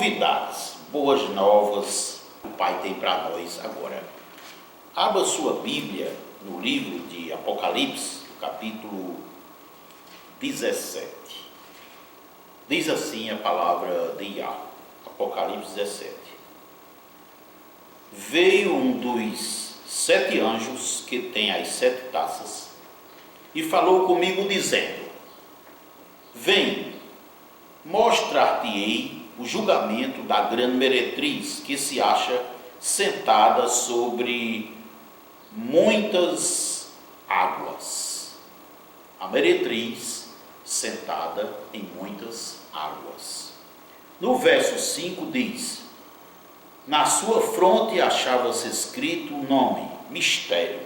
novidades, boas novas o Pai tem para nós agora. Abra sua Bíblia no livro de Apocalipse, capítulo 17. Diz assim a palavra de Yahweh, Apocalipse 17. Veio um dos 7 anjos que tem as 7 taças e falou comigo dizendo: Vem, mostrar-te-ei o julgamento da grande meretriz que se acha sentada sobre muitas águas. A meretriz sentada em muitas águas. No verso 5 diz: na sua fronte achava-se escrito o nome, mistério,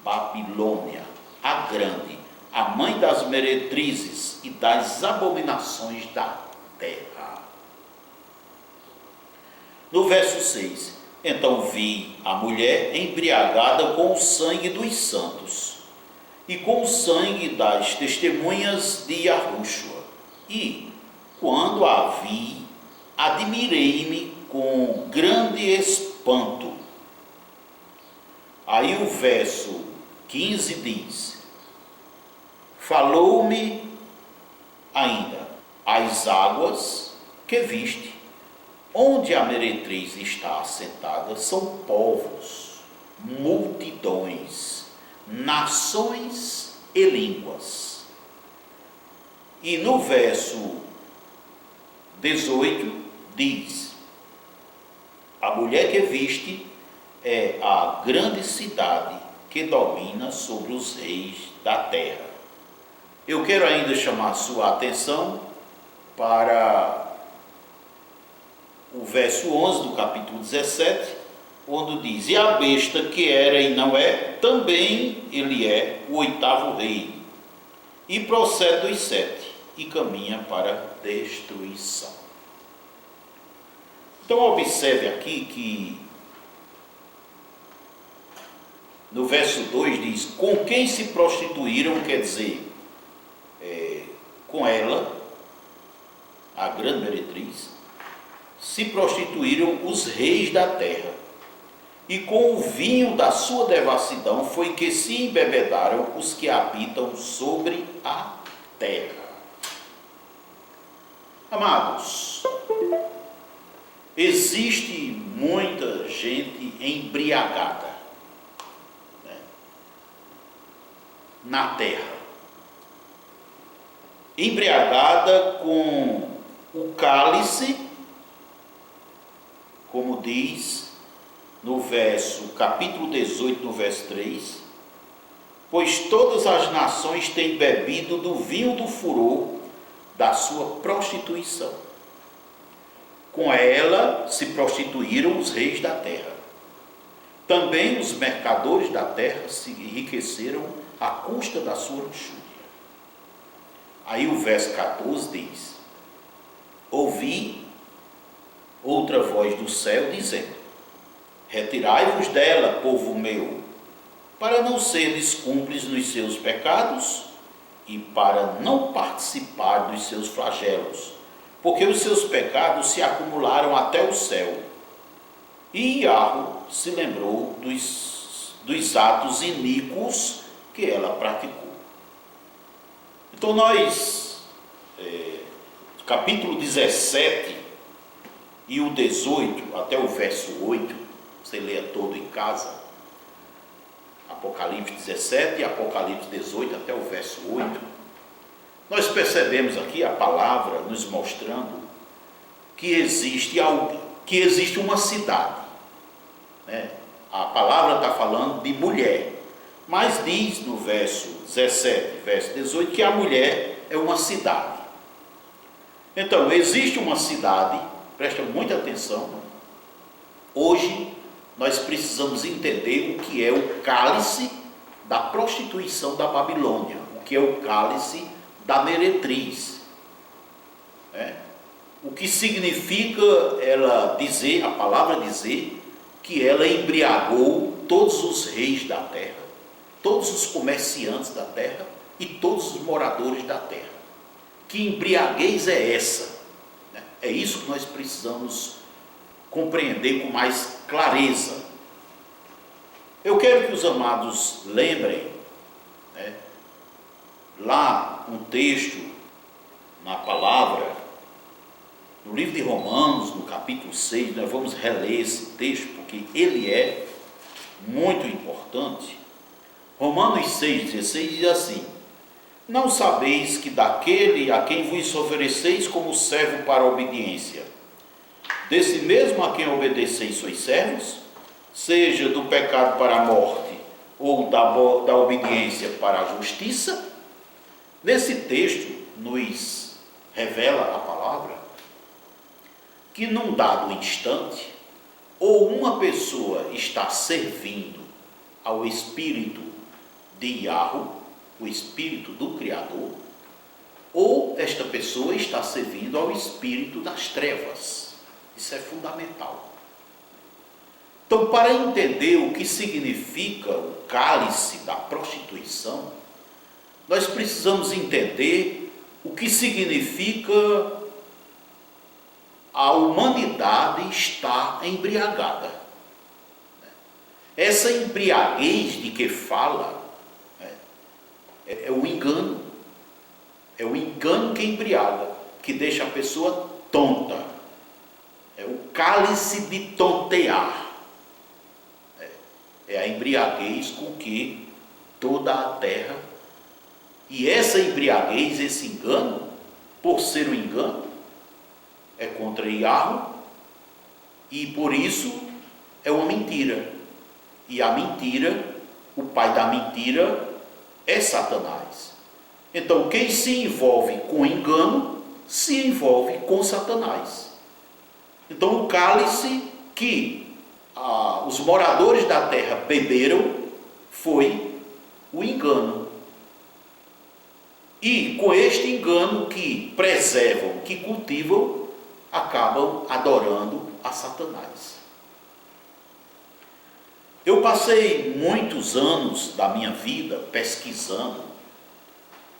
Babilônia, a grande, a mãe das meretrizes e das abominações da terra. No verso 6, então vi a mulher embriagada com o sangue dos santos e com o sangue das testemunhas de Yahushua. E, quando a vi, admirei-me com grande espanto. Aí o verso 15 diz: falou-me ainda, as águas que viste, onde a meretriz está assentada, são povos, multidões, nações e línguas. E no verso 18 diz: a mulher que viste é a grande cidade que domina sobre os reis da terra. Eu quero ainda chamar sua atenção para o verso 11 do capítulo 17, onde diz: e a besta que era e não é, também ele é o 8º rei, e procede dos 7, e caminha para a destruição. Então observe aqui que no verso 2 diz: com quem se prostituíram, quer dizer, com ela, a grande meretriz, se prostituíram os reis da terra, e com o vinho da sua devassidão foi que se embebedaram os que habitam sobre a terra. Amados, existe muita gente embriagada, né, na terra, embriagada com o cálice, como diz no capítulo 18, no verso 3, pois todas as nações têm bebido do vinho do furor da sua prostituição. Com ela se prostituíram os reis da terra. Também os mercadores da terra se enriqueceram à custa da sua luxúria. Aí o verso 14 diz: ouvi outra voz do céu dizendo: retirai-vos dela, povo meu, para não seres cúmplices nos seus pecados e para não participar dos seus flagelos, porque os seus pecados se acumularam até o céu. E Yahweh se lembrou dos atos iníquos que ela praticou. Então nós, capítulo 17 e o 18 até o verso 8, você leia todo em casa, Apocalipse 17 e Apocalipse 18 até o verso 8, nós percebemos aqui a palavra nos mostrando que existe uma cidade, né? A palavra está falando de mulher, mas diz no verso 17, verso 18, que a mulher é uma cidade. Então, existe uma cidade, presta muita atenção. Hoje, nós precisamos entender o que é o cálice da prostituição da Babilônia, o que é o cálice da meretriz. O que significa ela dizer, a palavra dizer, que ela embriagou todos os reis da terra, todos os comerciantes da terra e todos os moradores da terra. Que embriaguez é essa? É isso que nós precisamos compreender com mais clareza. Eu quero que os amados lembrem, né, lá um texto na palavra, no livro de Romanos, no capítulo 6, nós vamos reler esse texto, porque ele é muito importante. Romanos 6,16 diz assim: não sabeis que daquele a quem vos ofereceis como servo para a obediência, desse mesmo a quem obedeceis sois servos, seja do pecado para a morte, ou da obediência para a justiça? Nesse texto nos revela a palavra que num dado instante, ou uma pessoa está servindo ao Espírito de Yahweh, o Espírito do Criador, ou esta pessoa está servindo ao Espírito das trevas. Isso é fundamental. Então, para entender o que significa o cálice da prostituição, nós precisamos entender o que significa a humanidade estar embriagada. Essa embriaguez de que fala é o engano. É o engano que embriaga, que deixa a pessoa tonta. É o cálice de tontear. É a embriaguez com que toda a terra, e essa embriaguez, esse engano, por ser um engano, é contra Yahweh, e por isso é uma mentira. E a mentira, o pai da mentira é Satanás. Então, quem se envolve com engano, se envolve com Satanás. Então, o cálice que os moradores da terra beberam foi o engano. E com este engano que preservam, que cultivam, acabam adorando a Satanás. Eu passei muitos anos da minha vida pesquisando.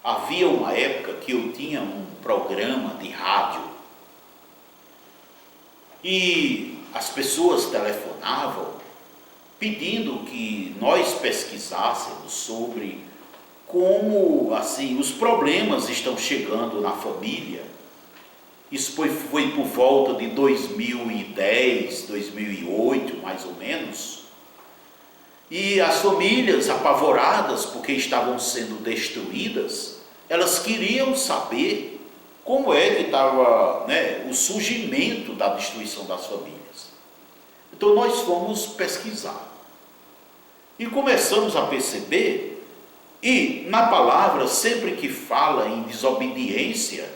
Havia uma época que eu tinha um programa de rádio e as pessoas telefonavam pedindo que nós pesquisássemos sobre como assim os problemas estão chegando na família. Isso foi por volta de 2010, 2008, mais ou menos. E as famílias apavoradas porque estavam sendo destruídas, elas queriam saber como é que estava, o surgimento da destruição das famílias. Então nós fomos pesquisar e começamos a perceber, e na palavra, sempre que fala em desobediência,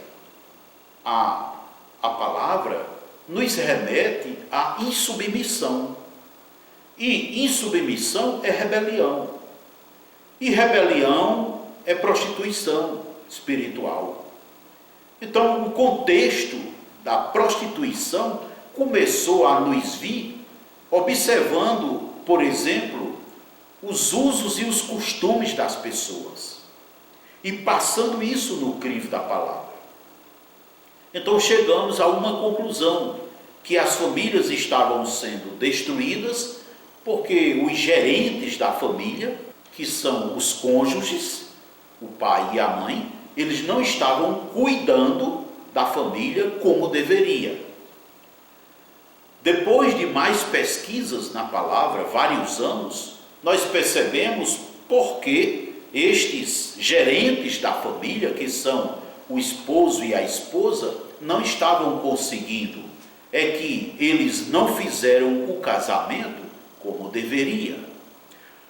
a palavra nos remete à insubmissão. E insubmissão é rebelião. E rebelião é prostituição espiritual. Então, o contexto da prostituição começou a nos vir observando, por exemplo, os usos e os costumes das pessoas e passando isso no crivo da palavra. Então, chegamos a uma conclusão, que as famílias estavam sendo destruídas porque os gerentes da família, que são os cônjuges, o pai e a mãe, eles não estavam cuidando da família como deveria. Depois de mais pesquisas na palavra, vários anos, nós percebemos por que estes gerentes da família, que são o esposo e a esposa, não estavam conseguindo. É que eles não fizeram o casamento como deveria.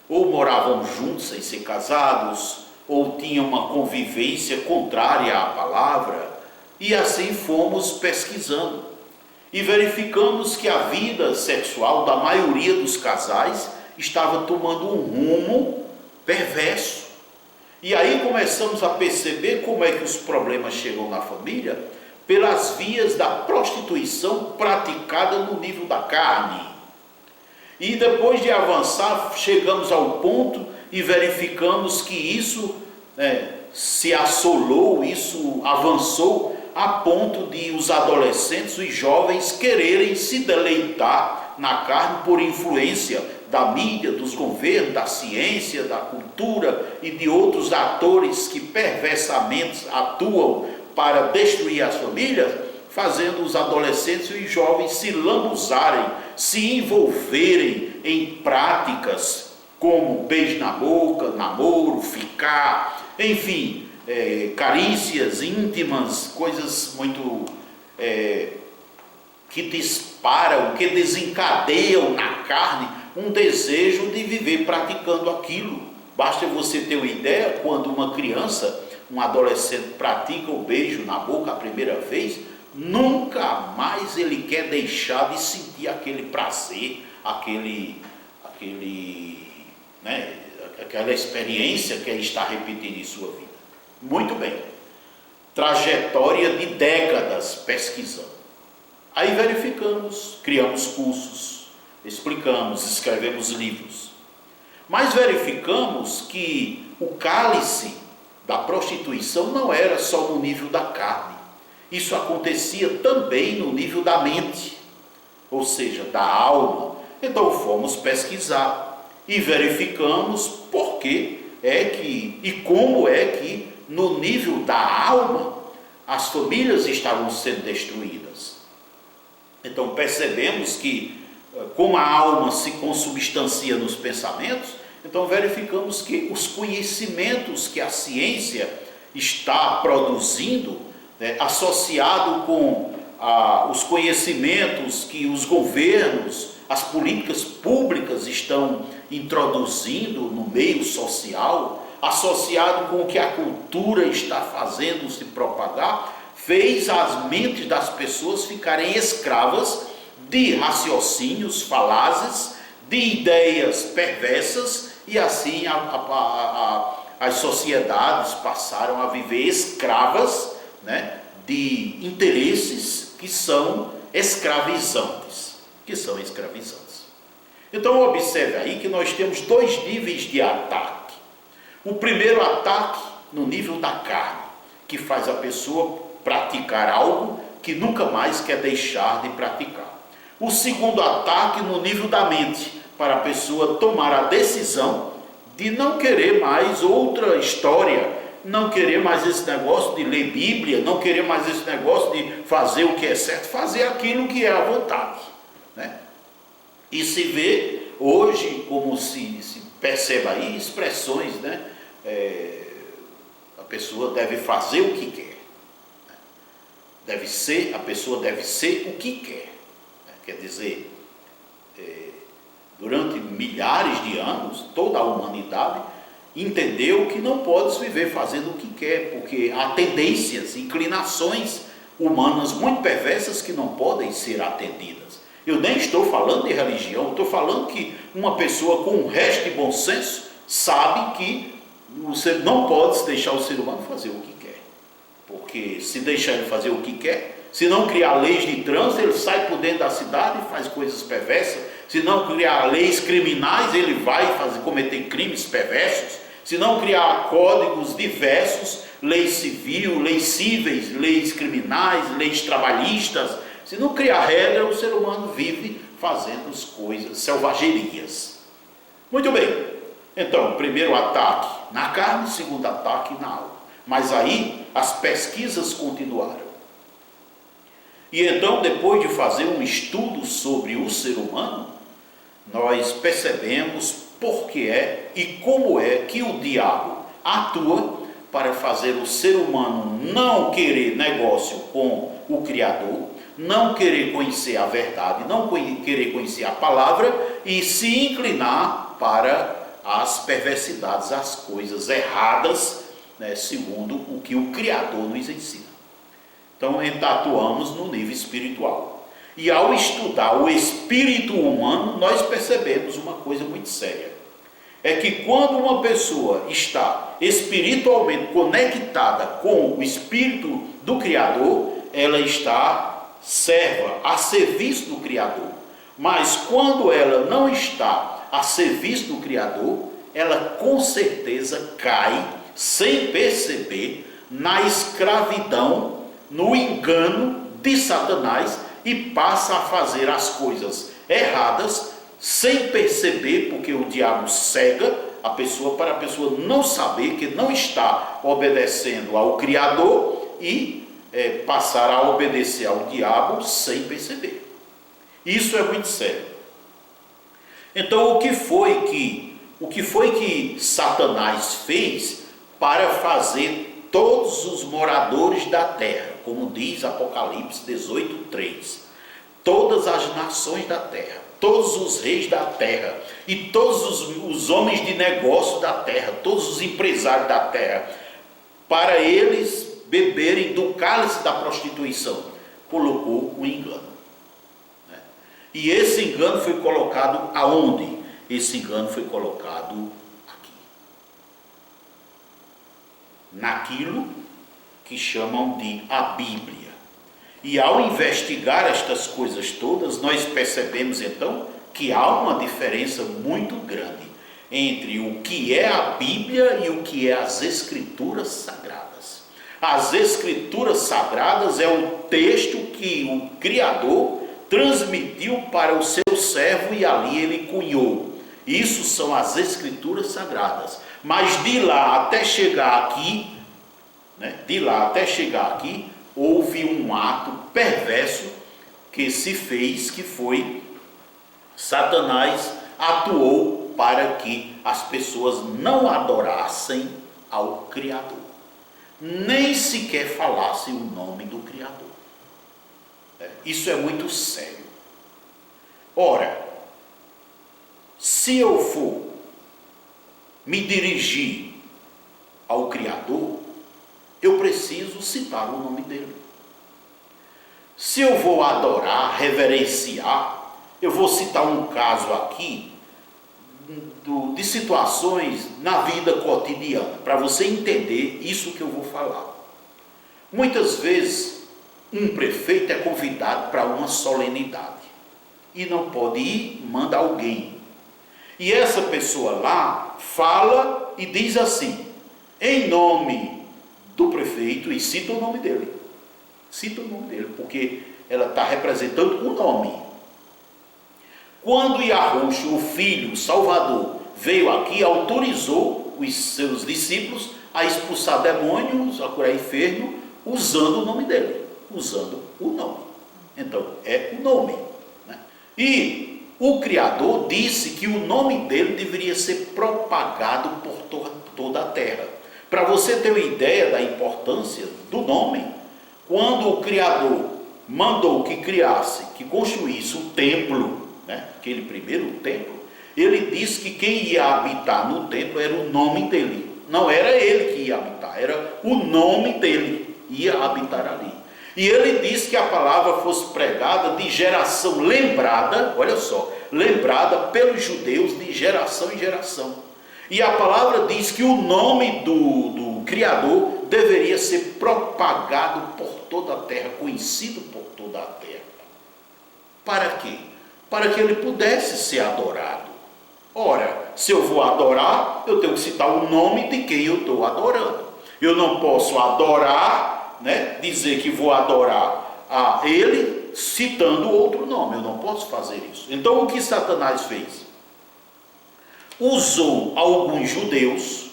Ou moravam juntos sem ser casados, ou tinham uma convivência contrária à palavra, e assim fomos pesquisando. E verificamos que a vida sexual da maioria dos casais estava tomando um rumo perverso. E aí começamos a perceber como é que os problemas chegam na família, pelas vias da prostituição praticada no nível da carne. E depois de avançar, chegamos ao ponto e verificamos que isso se assolou, isso avançou a ponto de os adolescentes e jovens quererem se deleitar na carne por influência da mídia, dos governos, da ciência, da cultura e de outros atores que perversamente atuam para destruir as famílias, fazendo os adolescentes e jovens se lambuzarem, se envolverem em práticas como beijo na boca, namoro, ficar, enfim, carícias íntimas, coisas muito que disparam, que desencadeiam na carne um desejo de viver praticando aquilo. Basta você ter uma ideia, quando uma criança, um adolescente pratica o beijo na boca a primeira vez, nunca mais ele quer deixar de sentir aquele prazer, aquela experiência que ele está repetindo em sua vida. Muito bem, trajetória de décadas pesquisando. Aí verificamos, criamos cursos, explicamos, escrevemos livros. Mas verificamos que o cálice da prostituição não era só no nível da carne. Isso acontecia também no nível da mente, ou seja, da alma. Então fomos pesquisar e verificamos por que é que e como é que no nível da alma as famílias estavam sendo destruídas. Então percebemos que como a alma se consubstancia nos pensamentos, então verificamos que os conhecimentos que a ciência está produzindo, associado com os conhecimentos que os governos, as políticas públicas estão introduzindo no meio social, associado com o que a cultura está fazendo se propagar, fez as mentes das pessoas ficarem escravas de raciocínios falazes, de ideias perversas, e assim as sociedades passaram a viver escravas, de interesses que são escravizantes. Então observe aí que nós temos dois níveis de ataque. O primeiro ataque no nível da carne, que faz a pessoa praticar algo que nunca mais quer deixar de praticar. O segundo ataque no nível da mente, para a pessoa tomar a decisão de não querer mais outra história, não querer mais esse negócio de ler Bíblia, não querer mais esse negócio de fazer o que é certo, fazer aquilo que é à vontade. E se vê hoje, como se perceba aí, expressões, a pessoa deve fazer o que quer. A pessoa deve ser o que quer. Quer dizer, durante milhares de anos, toda a humanidade entendeu que não pode viver fazendo o que quer, porque há tendências, inclinações humanas muito perversas que não podem ser atendidas. Eu nem estou falando de religião, estou falando que uma pessoa com um resto de bom senso sabe que você não pode deixar o ser humano fazer o que quer, porque se deixar ele fazer o que quer, se não criar leis de trânsito, ele sai por dentro da cidade e faz coisas perversas. Se não criar leis criminais, ele vai cometer crimes perversos. Se não criar códigos diversos, leis civil, leis cíveis, leis criminais, leis trabalhistas, se não criar regra, o ser humano vive fazendo as coisas, selvagerias. Muito bem, então, primeiro ataque na carne, segundo ataque na alma. Mas aí as pesquisas continuaram. E então, depois de fazer um estudo sobre o ser humano, nós percebemos por que é e como é que o diabo atua para fazer o ser humano não querer negócio com o Criador, não querer conhecer a verdade, não querer conhecer a palavra e se inclinar para as perversidades, as coisas erradas, segundo o que o Criador nos ensina. Então, atuamos no nível espiritual. E ao estudar o espírito humano, nós percebemos uma coisa muito séria. É que quando uma pessoa está espiritualmente conectada com o espírito do Criador, ela está serva, a serviço do Criador. Mas quando ela não está a serviço do Criador, ela com certeza cai, sem perceber, na escravidão no engano de Satanás e passa a fazer as coisas erradas sem perceber, porque o diabo cega a pessoa para a pessoa não saber que não está obedecendo ao Criador e passar a obedecer ao diabo sem perceber. Isso é muito sério. Então, o que foi que Satanás fez para fazer todos os moradores da terra, como diz Apocalipse 18:3, todas as nações da terra, todos os reis da terra e todos os homens de negócio da terra, todos os empresários da terra, para eles beberem do cálice da prostituição, colocou o engano. E esse engano foi colocado aonde? Esse engano foi colocado aqui. Naquilo que chamam de a Bíblia. E ao investigar estas coisas todas, nós percebemos então que há uma diferença muito grande entre o que é a Bíblia e o que é as Escrituras Sagradas. As Escrituras Sagradas é o texto que o Criador transmitiu para o seu servo e ali ele cunhou. Isso são as Escrituras Sagradas. Mas de lá até chegar aqui, houve um ato perverso que se fez, que foi Satanás atuou para que as pessoas não adorassem ao Criador, nem sequer falassem o nome do Criador. Isso é muito sério. Ora, se eu for me dirigir ao Criador, eu preciso citar o nome dele. Se eu vou adorar, reverenciar, eu vou citar um caso aqui de situações na vida cotidiana, para você entender isso que eu vou falar. Muitas vezes, um prefeito é convidado para uma solenidade e não pode ir, manda alguém. E essa pessoa lá fala e diz assim, em nome do prefeito, e cita o nome dele. Cita o nome dele, porque ela está representando o nome. Quando Yahushua, o Filho, o Salvador, veio aqui, autorizou os seus discípulos a expulsar demônios, a curar enfermo, usando o nome dele. Usando o nome. Então, é o nome. E o Criador disse que o nome dele deveria ser propagado por toda a terra. Para você ter uma ideia da importância do nome, quando o Criador mandou que criasse, que construísse o templo, aquele primeiro templo, ele disse que quem ia habitar no templo era o nome dele. Não era ele que ia habitar, era o nome dele, ia habitar ali. E ele disse que a palavra fosse pregada de geração lembrada, olha só, lembrada pelos judeus de geração em geração. E a palavra diz que o nome do Criador deveria ser propagado por toda a terra, conhecido por toda a terra. Para quê? Para que ele pudesse ser adorado. Ora, se eu vou adorar, eu tenho que citar o nome de quem eu estou adorando. Eu não posso adorar, dizer que vou adorar a ele citando outro nome. Eu não posso fazer isso. Então o que Satanás fez? Usou alguns judeus,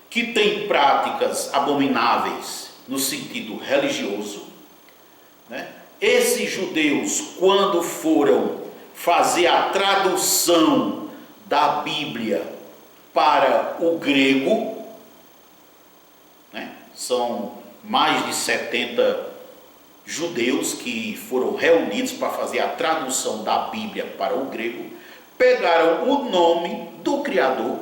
que têm práticas abomináveis no sentido religioso. Esses judeus, quando foram fazer a tradução da Bíblia para o grego, são mais de 70 judeus que foram reunidos para fazer a tradução da Bíblia para o grego, pegaram o nome do Criador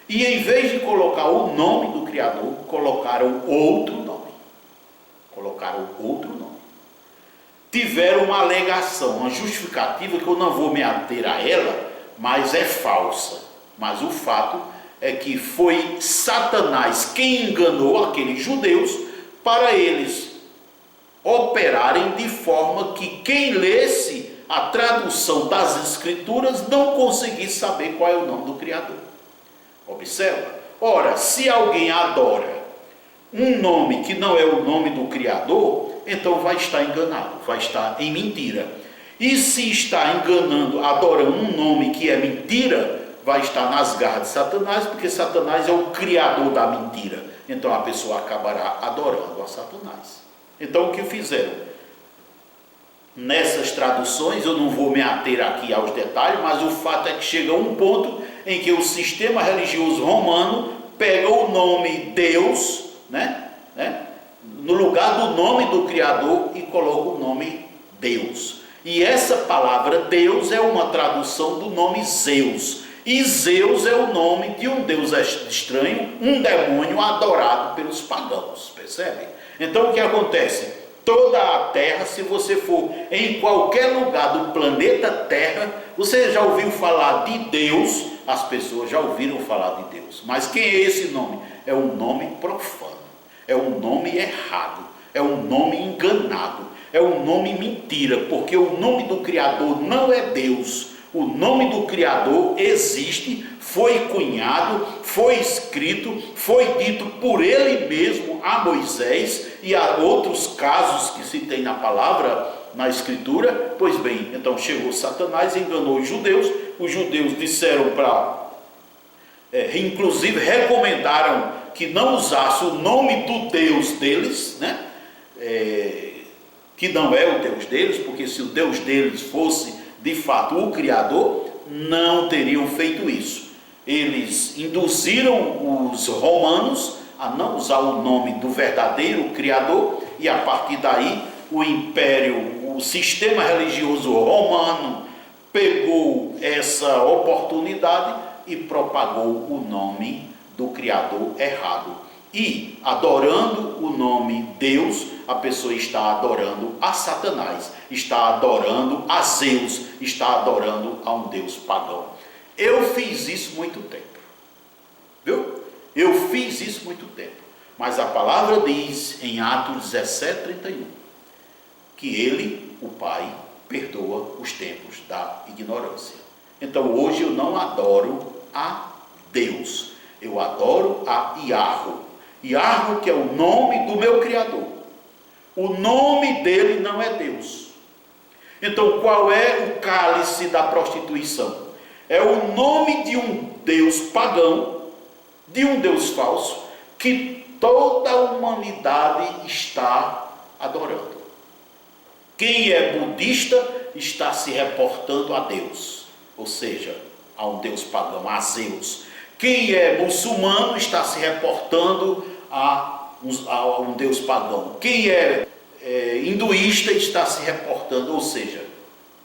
e, em vez de colocar o nome do Criador, colocaram outro nome. Tiveram uma alegação, uma justificativa que eu não vou me ater a ela, mas é falsa. Mas o fato é que foi Satanás quem enganou aqueles judeus para eles operarem de forma que quem lesse a tradução das Escrituras não conseguisse saber qual é o nome do Criador. Observa. Ora, se alguém adora um nome que não é o nome do Criador, então vai estar enganado, vai estar em mentira. E se está enganando, adorando um nome que é mentira, vai estar nas garras de Satanás, porque Satanás é o criador da mentira. Então a pessoa acabará adorando a Satanás. Então o que fizeram? Nessas traduções, eu não vou me ater aqui aos detalhes, mas o fato é que chega um ponto em que o sistema religioso romano pega o nome Deus, no lugar do nome do Criador, e coloca o nome Deus. E essa palavra Deus é uma tradução do nome Zeus. E Zeus é o nome de um Deus estranho, um demônio adorado pelos pagãos, percebe? Então o que acontece? Toda a Terra, se você for em qualquer lugar do planeta Terra, você já ouviu falar de Deus, as pessoas já ouviram falar de Deus. Mas quem é esse nome? É um nome profano, é um nome errado, é um nome enganado, é um nome mentira, porque o nome do Criador não é Deus. O nome do Criador existe, foi cunhado, foi escrito, foi dito por ele mesmo a Moisés e a outros casos que se tem na palavra, na Escritura. Pois bem, então chegou Satanás, enganou os judeus disseram inclusive recomendaram que não usasse o nome do Deus deles, que não é o Deus deles, porque se o Deus deles fosse de fato o Criador, não teriam feito isso. Eles induziram os romanos a não usar o nome do verdadeiro Criador, e a partir daí o império, o sistema religioso romano pegou essa oportunidade e propagou o nome do Criador errado. E adorando o nome Deus, a pessoa está adorando a Satanás, está adorando a Zeus, está adorando a um Deus pagão. Eu fiz isso muito tempo, viu? Eu fiz isso muito tempo. Mas a palavra diz em Atos 17:31 que ele, o Pai, perdoa os tempos da ignorância. Então hoje eu não adoro a Deus, eu adoro a Iahro. Iahro, que é o nome do meu Criador. O nome dele não é Deus. Então qual é o cálice da prostituição? É o nome de um Deus pagão, de um Deus falso, que toda a humanidade está adorando. Quem é budista está se reportando a Deus, ou seja, a um Deus pagão, a Zeus. Quem é muçulmano está se reportando a um Deus pagão. Quem é hinduísta está se reportando, ou seja,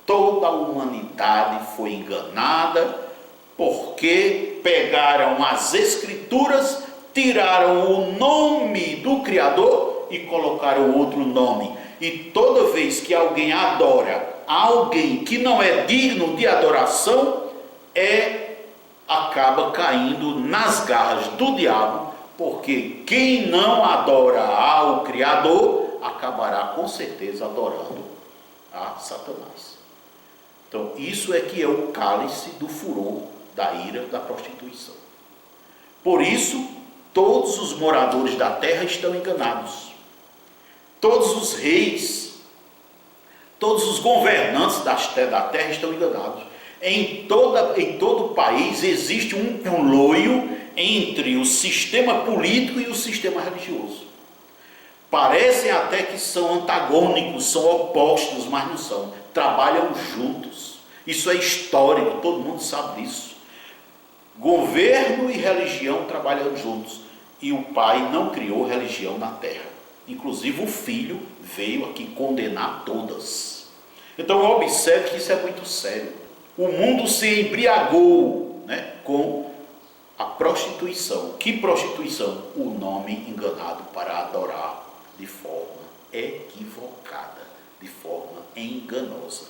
toda a humanidade foi enganada, porque pegaram as Escrituras, tiraram o nome do Criador e colocaram outro nome. E toda vez que alguém adora alguém que não é digno de adoração, acaba caindo nas garras do diabo, porque quem não adora ao Criador acabará com certeza adorando a Satanás. Então isso é que é o cálice do furor, da ira, da prostituição. Por isso todos os moradores da terra estão enganados. Todos os reis, todos os governantes da terra estão enganados. Em todo o país existe um conluio entre o sistema político e o sistema religioso. Parecem até que são antagônicos, são opostos, mas não são. Trabalham juntos. Isso é histórico, todo mundo sabe disso. Governo e religião trabalham juntos. E o Pai não criou religião na terra. Inclusive o Filho veio aqui condenar todas. Então observe que isso é muito sério. O mundo se embriagou, com a prostituição. Que prostituição? O nome enganado para adorar de forma equivocada, de forma enganosa.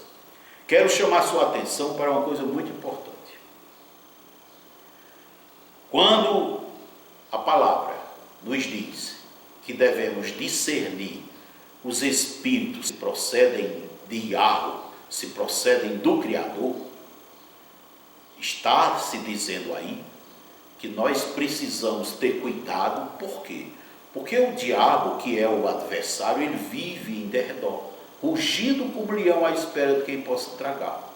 Quero chamar sua atenção para uma coisa muito importante. Quando a palavra nos diz que devemos discernir os espíritos que procedem de Iahro, se procedem do Criador, está se dizendo aí que nós precisamos ter cuidado. Por quê? Porque o diabo, que é o adversário, ele vive em derredor, rugindo como leão à espera de quem possa tragar.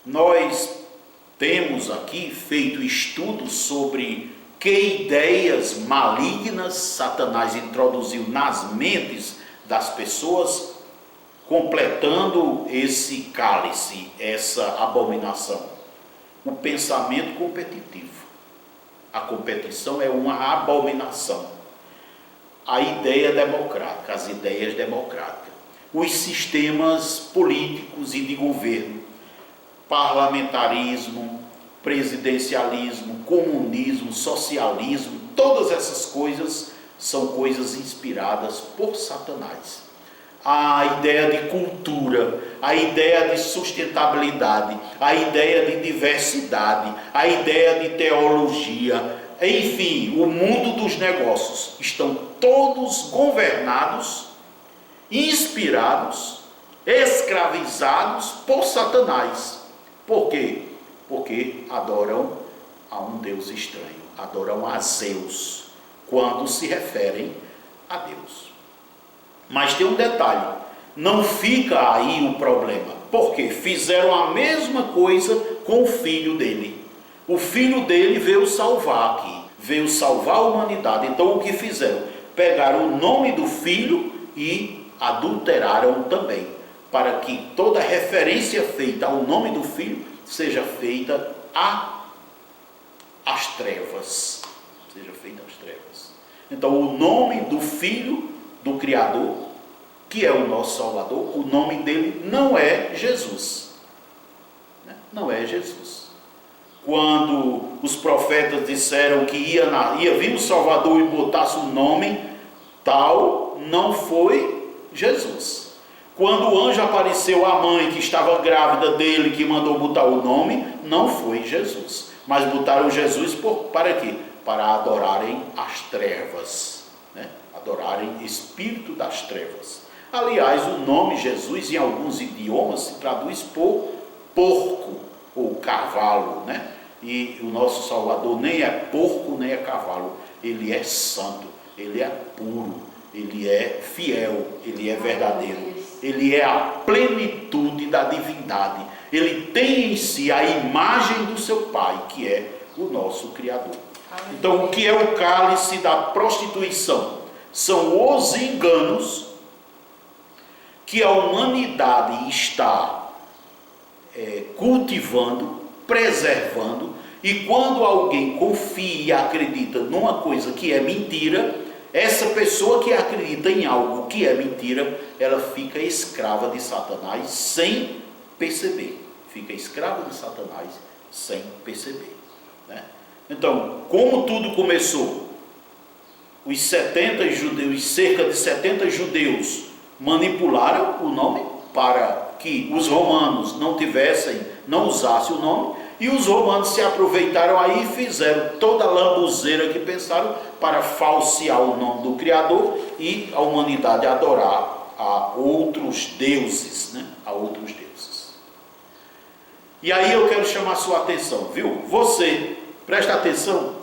Nós temos aqui feito estudos sobre que ideias malignas Satanás introduziu nas mentes das pessoas, completando esse cálice, essa abominação. O pensamento competitivo. A competição é uma abominação. A ideia democrática, as ideias democráticas. Os sistemas políticos e de governo. Parlamentarismo, presidencialismo, comunismo, socialismo, todas essas coisas são coisas inspiradas por Satanás. A ideia de cultura, a ideia de sustentabilidade, a ideia de diversidade, a ideia de teologia, enfim, o mundo dos negócios estão todos governados, inspirados, escravizados por Satanás. Por quê? Porque adoram a um Deus estranho, adoram a Zeus, quando se referem a Deus. Mas tem um detalhe, não fica aí o problema, porque fizeram a mesma coisa com o filho dele. O filho dele veio salvar aqui, veio salvar a humanidade. Então o que fizeram? Pegaram o nome do filho e adulteraram também, para que toda referência feita ao nome do filho seja feita às trevas. Seja feita às trevas. Então o nome do filho do Criador, que é o nosso Salvador, o nome dele não é Jesus. Não é Jesus. Quando os profetas disseram que ia vir o Salvador e botasse o nome tal, não foi Jesus. Quando o anjo apareceu à mãe que estava grávida dele, que mandou botar o nome, não foi Jesus. Mas botaram Jesus para quê? Para adorarem as trevas. Adorarem espírito das trevas. Aliás, o nome Jesus em alguns idiomas se traduz por porco ou cavalo, E o nosso Salvador nem é porco nem é cavalo, ele é santo, ele é puro, ele é fiel, ele é verdadeiro, ele é a plenitude da divindade, ele tem em si a imagem do seu Pai, que é o nosso Criador. Então, o que é o cálice da prostituição? São os enganos que a humanidade está cultivando, preservando, e quando alguém confia e acredita numa coisa que é mentira, essa pessoa que acredita em algo que é mentira, ela fica escrava de Satanás sem perceber. Fica escrava de Satanás sem perceber. Então, como tudo começou? Os 70 judeus, cerca de 70 judeus, manipularam o nome para que os romanos não usassem o nome, e os romanos se aproveitaram aí e fizeram toda a lambuzeira que pensaram para falsear o nome do Criador e a humanidade adorar a outros deuses, a outros deuses. E aí eu quero chamar a sua atenção, viu? Você, presta atenção,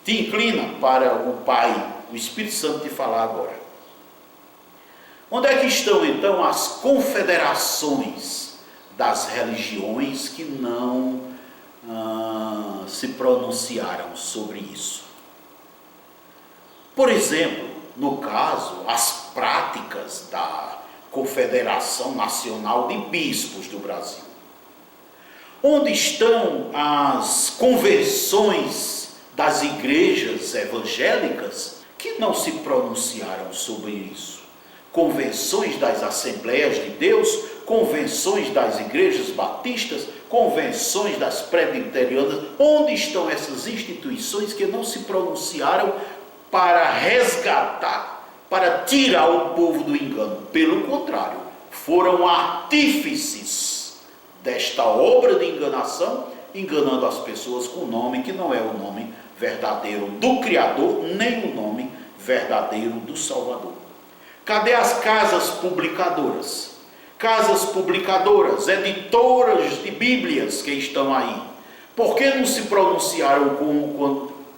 te inclina para o Pai, o Espírito Santo te falar agora. Onde é que estão então as confederações das religiões que não se pronunciaram sobre isso? Por exemplo, no caso, as práticas da Confederação Nacional de Bispos do Brasil. Onde estão as convenções das igrejas evangélicas que não se pronunciaram sobre isso? Convenções das Assembleias de Deus, convenções das igrejas batistas, convenções das presbiterianas. Onde estão essas instituições que não se pronunciaram para resgatar, para tirar o povo do engano? Pelo contrário, foram artífices desta obra de enganação, enganando as pessoas com o nome que não é o nome verdadeiro do Criador, nem o nome verdadeiro do Salvador. Cadê as casas publicadoras? Casas publicadoras, editoras de Bíblias que estão aí. Por que não se pronunciaram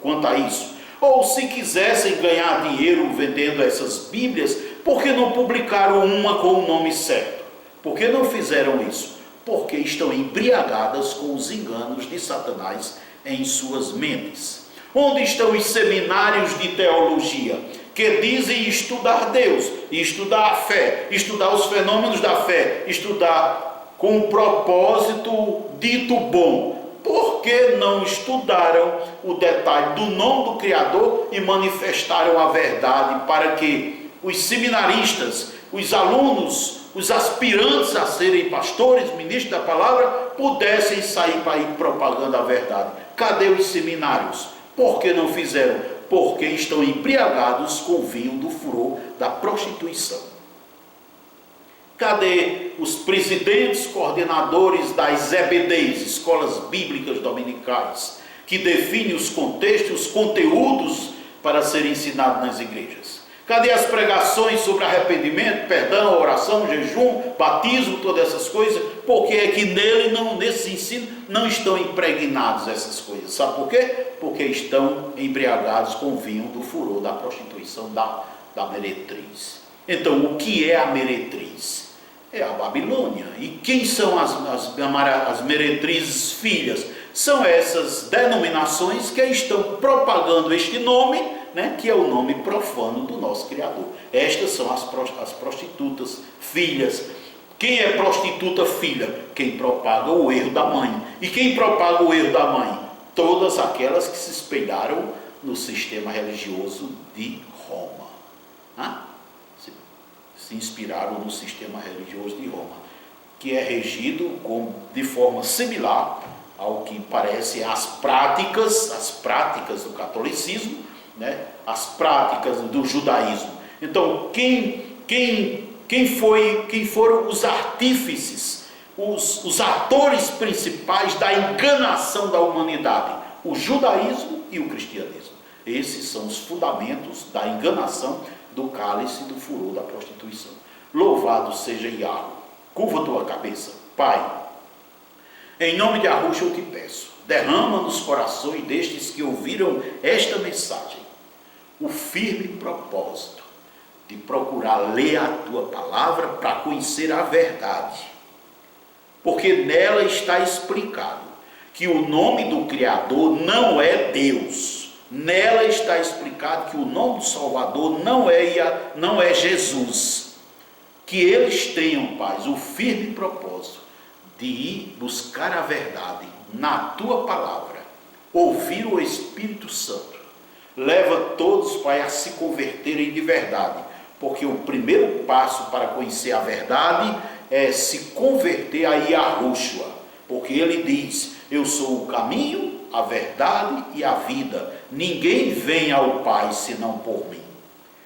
quanto a isso? Ou se quisessem ganhar dinheiro vendendo essas Bíblias, por que não publicaram uma com o nome certo? Por que não fizeram isso? Porque estão embriagadas com os enganos de Satanás em suas mentes. Onde estão os seminários de teologia que dizem estudar Deus, estudar a fé, estudar os fenômenos da fé, estudar com um propósito dito bom? Por que não estudaram o detalhe do nome do Criador e manifestaram a verdade para que os seminaristas, os alunos, os aspirantes a serem pastores, ministros da palavra, pudessem sair para ir propagando a verdade? Cadê os seminários? Por que não fizeram? Porque estão embriagados com o vinho do furor da prostituição. Cadê os presidentes, coordenadores das EBDs, Escolas Bíblicas Dominicais, que definem os contextos, os conteúdos para serem ensinados nas igrejas? Cadê as pregações sobre arrependimento, perdão, oração, jejum, batismo, todas essas coisas? Porque é que nesse ensino não estão impregnados essas coisas. Sabe por quê? Porque estão embriagados com o vinho do furor da prostituição, da meretriz. Então, o que é a meretriz? É a Babilônia. E quem são as meretrizes filhas? São essas denominações que estão propagando este nome, que é o nome profano do nosso Criador. Estas são as prostitutas filhas. Quem é prostituta filha? Quem propaga o erro da mãe. E quem propaga o erro da mãe? Todas aquelas que se espelharam no sistema religioso de Roma. Se inspiraram no sistema religioso de Roma, que é regido de forma similar ao que parece as práticas do catolicismo, as práticas do judaísmo. Então, quem foram os artífices, os atores principais da enganação da humanidade? O judaísmo e o cristianismo. Esses são os fundamentos da enganação do cálice do furor da prostituição. Louvado seja Yahweh. Curva tua cabeça. Pai, em nome de Yahushua eu te peço, derrama nos corações destes que ouviram esta mensagem o firme propósito de procurar ler a tua palavra para conhecer a verdade, porque nela está explicado que o nome do Criador não é Deus. Nela está explicado que o nome do Salvador não é Jesus. Que eles tenham, Pai, o firme propósito de ir buscar a verdade na tua palavra, ouvir o Espírito Santo. Leva todos, Pai, a se converterem de verdade, porque o primeiro passo para conhecer a verdade é se converter a Yahushua, porque ele diz: eu sou o caminho, a verdade e a vida. Ninguém vem ao Pai senão por mim.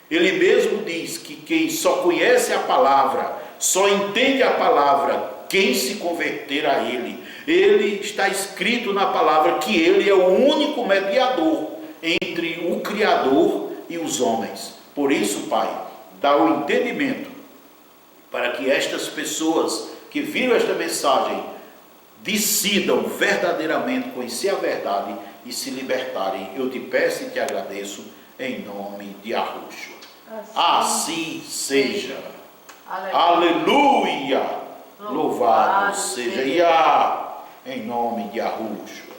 Ele mesmo diz que quem só conhece a palavra, só entende a palavra, quem se converter a ele. Ele está escrito na palavra que ele é o único mediador entre o Criador e os homens. Por isso, Pai, dá o entendimento para que estas pessoas que viram esta mensagem decidam verdadeiramente conhecer a verdade e se libertarem. Eu te peço e te agradeço em nome de Yahushua. Assim seja. Aleluia. Louvado seja Yah, em nome de Yahushua.